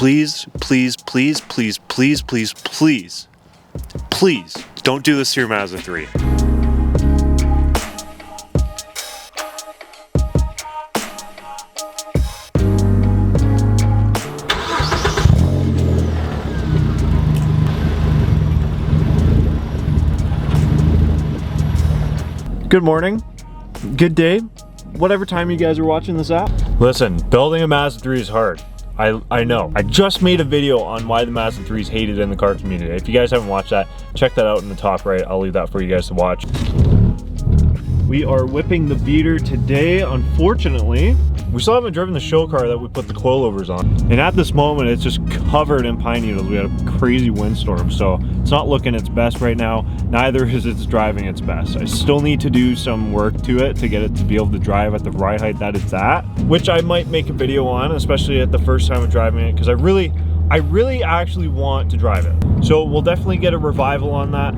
Please, please, please, please, please, please, please, please don't do this to your Mazda 3. Good morning, good day, whatever time you guys are watching this at. Listen, building a Mazda 3 is hard. I know. I just made a video on why the Mazda 3 is hated in the car community. If you guys haven't watched that, check that out in the top right. I'll leave that for you guys to watch. We are whipping the beater today, unfortunately. We still haven't driven the show car that we put the coilovers on. And at this moment, it's just covered in pine needles. We had a crazy windstorm, so it's not looking its best right now. Neither is it's driving its best. I still need to do some work to it to get it to be able to drive at the ride height that it's at, which I might make a video on, especially at the first time of driving it, because I really actually want to drive it. So we'll definitely get a revival on that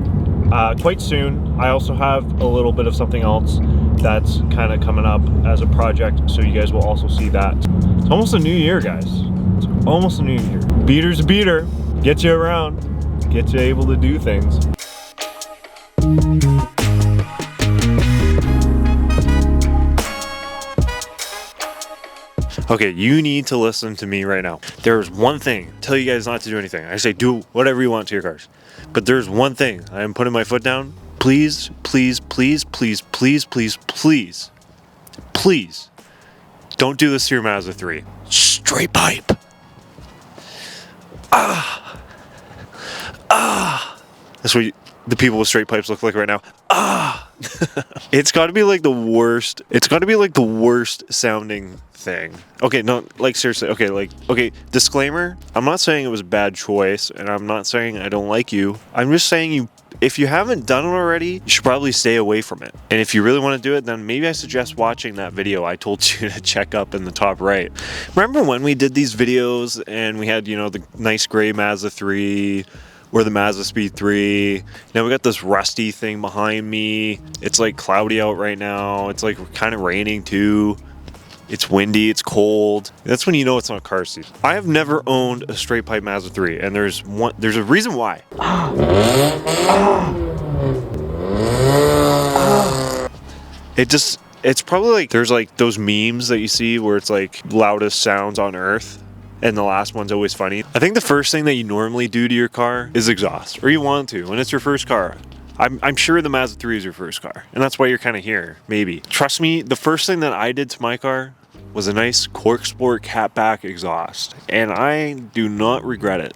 quite soon. I also have a little bit of something else that's kind of coming up as a project, so you guys will also see that. It's almost a new year, guys. It's almost a new year. Beater's a beater. Gets you around, gets you able to do things. Okay, you need to listen to me right now. There's one thing, tell you guys not to do anything. I say do whatever you want to your cars. But there's one thing, I am putting my foot down. Please, please, please, please, please, please, please, please, don't do this to your Mazda 3. Straight pipe. That's what the people with straight pipes look like right now. It's got to be like the worst. It's got to be like the worst sounding thing. Okay, no, like seriously. Okay, disclaimer. I'm not saying it was a bad choice, and I'm not saying I don't like you. I'm just saying if you haven't done it already, you should probably stay away from it. And if you really want to do it, then maybe I suggest watching that video I told you to check up in the top right. Remember when we did these videos and we had, you know, the nice gray Mazda 3 or the Mazda Speed 3. Now we got this rusty thing behind me. It's like cloudy out right now. It's like kind of raining too. It's windy, it's cold. That's when you know it's not car season. I have never owned a straight pipe Mazda 3, and there's a reason why. It's probably like, there's like those memes that you see where it's like loudest sounds on earth, and the last one's always funny. I think the first thing that you normally do to your car is exhaust, or you want to, when it's your first car. I'm sure the Mazda 3 is your first car, and that's why you're kind of here, maybe. Trust me, the first thing that I did to my car was a nice Cork Sport catback exhaust, and I do not regret it.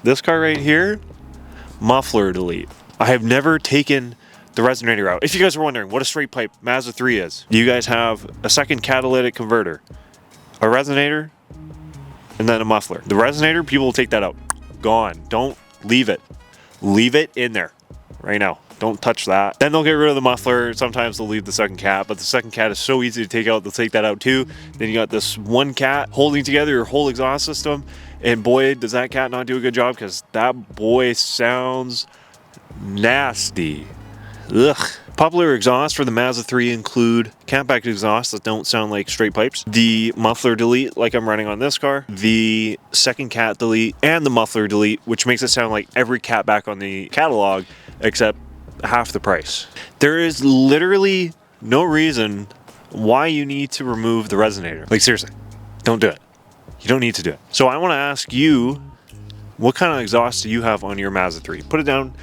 This car right here, muffler delete. I have never taken the resonator out. If you guys are wondering what a straight pipe Mazda 3 is, you guys have a second catalytic converter, a resonator, and then a muffler. The resonator, people will take that out. Gone. Don't leave it. Leave it in there right now. Don't touch that. Then they'll get rid of the muffler. Sometimes they'll leave the second cat, but the second cat is so easy to take out, they'll take that out too. Then you got this one cat holding together your whole exhaust system, and boy, does that cat not do a good job, because that boy sounds nasty. Ugh. Popular exhausts for the Mazda 3 include catback exhausts that don't sound like straight pipes, the muffler delete like I'm running on this car, the second cat delete, and the muffler delete, which makes it sound like every catback on the catalog except half the price. There is literally no reason why you need to remove the resonator. Like seriously, don't do it. You don't need to do it. So I want to ask you, what kind of exhaust do you have on your Mazda 3? Put it down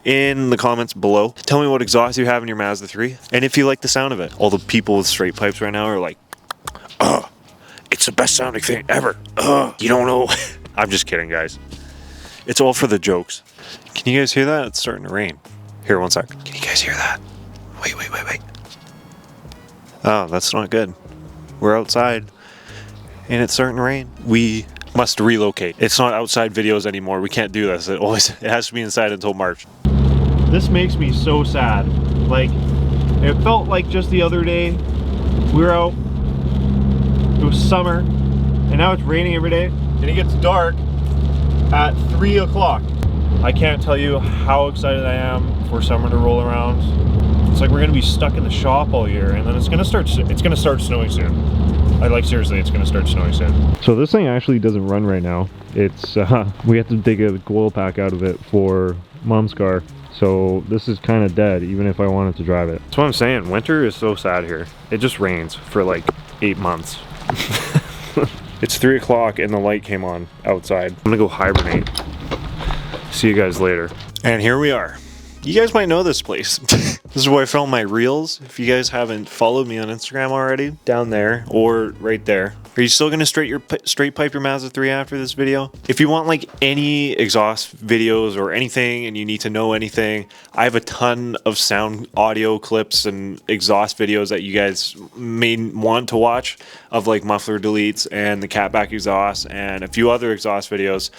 in the comments below. Tell me what exhaust you have in your Mazda 3 and if you like the sound of it. All the people with straight pipes right now are like, it's the best sounding thing ever. You don't know. I'm just kidding, guys. It's all for the jokes. Can you guys hear that? It's starting to rain. Here, one sec. Can you guys hear that? Wait. Oh, that's not good. We're outside and it's starting to rain. We must relocate. It's not outside videos anymore. We can't do this. It has to be inside until March. This makes me so sad. Like, it felt like just the other day we were out, it was summer, and now it's raining every day, and it gets dark at 3 o'clock. I can't tell you how excited I am for summer to roll around. It's like we're gonna be stuck in the shop all year, and then it's gonna start snowing soon. Seriously, it's gonna start snowing soon. So this thing actually doesn't run right now. It's we have to dig a oil pack out of it for Mom's car. So this is kind of dead, even if I wanted to drive it. That's what I'm saying. Winter is so sad here. It just rains for like 8 months. It's 3 o'clock and the light came on outside. I'm gonna go hibernate. See you guys later. And here we are. You guys might know this place. This is where I film my reels. If you guys haven't followed me on Instagram already, down there or right there. Are you still gonna straight pipe your Mazda 3 after this video? If you want like any exhaust videos or anything and you need to know anything, I have a ton of sound audio clips and exhaust videos that you guys may want to watch of like muffler deletes and the catback exhaust and a few other exhaust videos,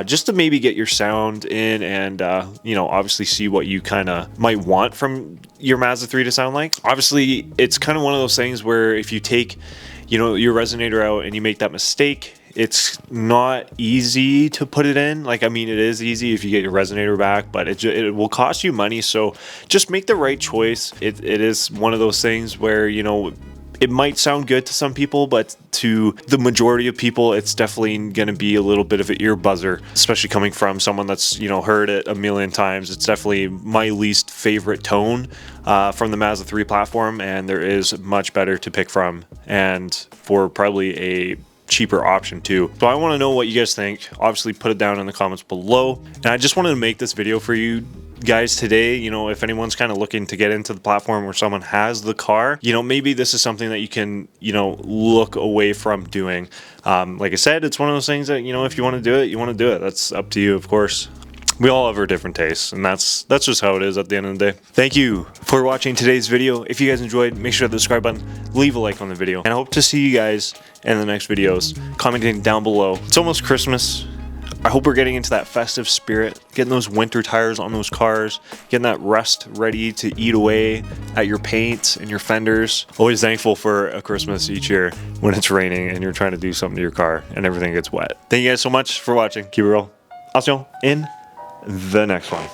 just to maybe get your sound in and you know, obviously see what you kind of might want from your Mazda 3 to sound like. Obviously, it's kind of one of those things where if you take, you know, your resonator out and you make that mistake, it's not easy to put it in. Like, I mean, it is easy if you get your resonator back, but it will cost you money. So just make the right choice. It is one of those things where, you know, it might sound good to some people, but to the majority of people, it's definitely going to be a little bit of an ear buzzer, especially coming from someone that's, you know, heard it a million times. It's definitely my least favorite tone from the Mazda 3 platform, and there is much better to pick from, and for probably a cheaper option too. So I want to know what you guys think. Obviously, put it down in the comments below. And I just wanted to make this video for you guys today. You know, if anyone's kind of looking to get into the platform where someone has the car, you know, maybe this is something that you can, you know, look away from doing. Like I said, it's one of those things that, you know, if you want to do it, you want to do it. That's up to you, of course. We all have our different tastes, and that's just how it is at the end of the day. Thank you for watching today's video. If you guys enjoyed, make sure to hit the subscribe button, leave a like on the video, and I hope to see you guys in the next videos. Commenting down below. It's almost Christmas. I hope we're getting into that festive spirit, getting those winter tires on those cars, getting that rust ready to eat away at your paint and your fenders. Always thankful for a Christmas each year when it's raining and you're trying to do something to your car and everything gets wet. Thank you guys so much for watching. Keep it real. I'll see you in the next one.